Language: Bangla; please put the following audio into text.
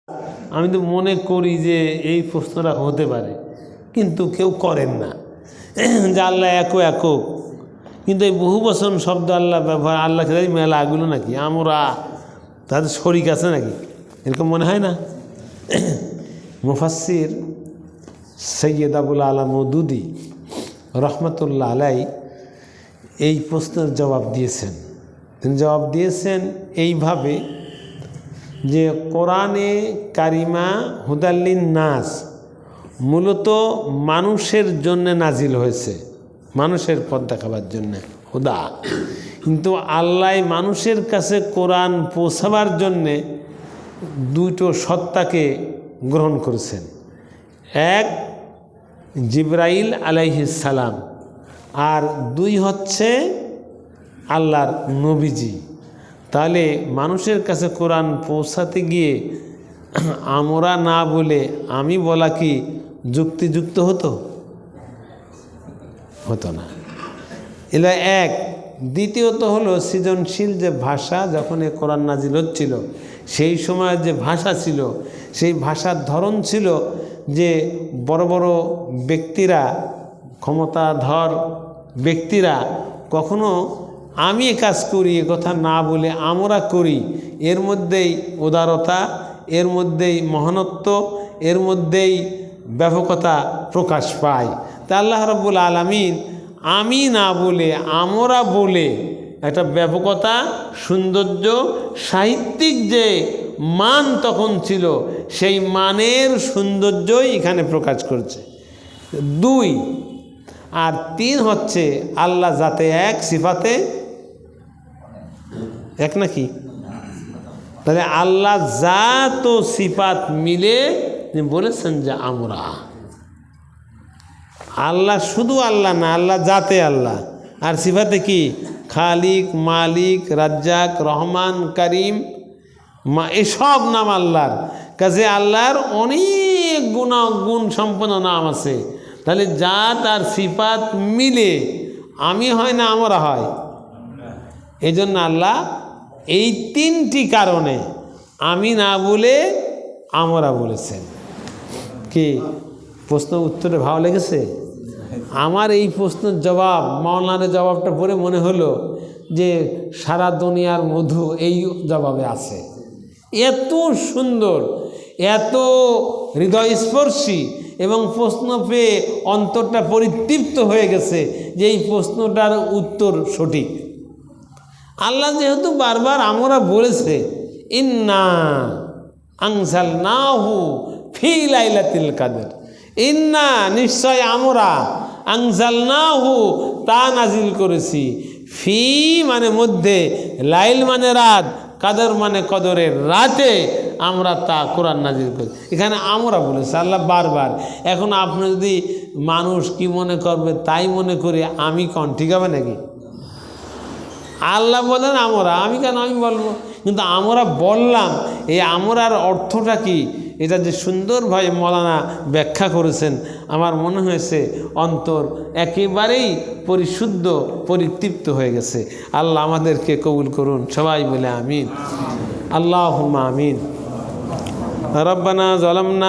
আমি তো মনে করি যে এই প্রশ্নটা হতে পারে, কিন্তু কেউ করেন না যে আল্লাহ একক। কিন্তু এই বহু বচন শব্দ আল্লাহ ব্যবহার, আল্লাহ খেলে মেলাগুলো নাকি আমরা তাদের শরিক আছে নাকি, এরকম মনে হয় না? মুফাসসির সৈয়দ আবুল আলা মওদুদি রহমতুল্লাহ আলাই এই প্রশ্নের জবাব দিয়েছেন। তিনি জবাব দিয়েছেন এইভাবে যে কোরআনে কারিমা হুদাল্লিন নাস মূলত মানুষের জন্য নাজিল হয়েছে, মানুষের পথ দেখাবার জন্যে হুদা। কিন্তু আল্লাহ মানুষের কাছে কোরআন পৌঁছাবার জন্যে দুটো সত্তাকে গ্রহণ করেছেন। এক জিবরাইল আলাইহিস সালাম, আর দুই হচ্ছে আল্লাহর নবীজি। তাহলে মানুষের কাছে কোরআন পৌঁছাতে গিয়ে আমরা না বলে আমি বলা কি যুক্তিযুক্ত হতো? হতো না। এলা এক। দ্বিতীয়ত হলো সৃজনশীল যে ভাষা, যখন এ কোরআন নাজিল হচ্ছিল সেই সময়ের যে ভাষা ছিল, সেই ভাষার ধরন ছিল যে বড় বড় ব্যক্তিরা, ক্ষমতাধর ব্যক্তিরা কখনো আমি এ কাজ করি এ কথা না বলে আমরা করি, এর মধ্যেই উদারতা, এর মধ্যেই মহানত্ব, এর মধ্যেই ব্যাপকতা প্রকাশ পায়। তা আল্লাহ রাব্বুল আলামিন আমি না বলে আমরা বলে একটা ব্যাপকতা, সৌন্দর্য, সাহিত্যিক যে মান তখন ছিল সেই মানের সৌন্দর্যই এখানে প্রকাশ করছে। দুই আর তিন হচ্ছে আল্লাহ জাতে এক, সিফাতে এক নাকি? তাহলে আল্লাহ জাত ও সিফাত মিলে বলেছেন যে আমরা আল্লাহ, শুধু আল্লাহ না, আল্লাহ জাতে আল্লাহ, আর সিফাতে কি? খালিক, মালিক, রাজ্জাক, রহমান, করিম, এসব নাম আল্লাহর কাছে। আল্লাহর অনেক গুণ সম্পন্ন নাম আছে। তাহলে জাত আর সিফাত মিলে আমি হয় না আমরা হয়। এই জন্য আল্লাহ এই তিনটি কারণে আমি না বলে আমরা বলেছেন। কি প্রশ্ন উত্তরে ভালো লেগেছে? আমার এই প্রশ্নের জবাব, মাওলানার জবাবটা পড়ে মনে হলো যে সারা দুনিয়ার মধু এই জবাবে আছে। এত সুন্দর, এত হৃদয়স্পর্শী, এবং প্রশ্ন পেয়ে অন্তরটা পরিতৃপ্ত হয়ে গেছে যে এই প্রশ্নটার উত্তর সঠিক। আল্লাহ যেহেতু বারবার আমরা বলেছে ইন্না আনজালনাহু ফি লাইলাতুল কদর, ইন্না নিশ্চয় আমরা, আনজালনাহু তা নাজিল করেছি, ফি মানে মধ্যে, লাইল মানে রাত, কাদর মানে কদরের রাতে আমরা তা কোরআন নাজিল করি। এখানে আমরা বলেছি আল্লাহ বারবার। এখন আপনি যদি মানুষ কি মনে করবে তাই মনে করে আমি কন, ঠিক হবে নাকি? আল্লাহ বলেন আমরা, আমি কেন আমি বলবো? কিন্তু আমরা বললাম, এই আমরার অর্থটা কি এটা যে সুন্দরভাবে মৌলানা ব্যাখ্যা করেছেন, আমার মনে হয়েছে অন্তর একেবারেই পরিশুদ্ধ, পরিতৃপ্ত হয়ে গেছে। আল্লাহ আমাদেরকে কবুল করুন, সবাই বলে আমিন। আল্লাহুম্মা আমিন। রব্বানা যালামনা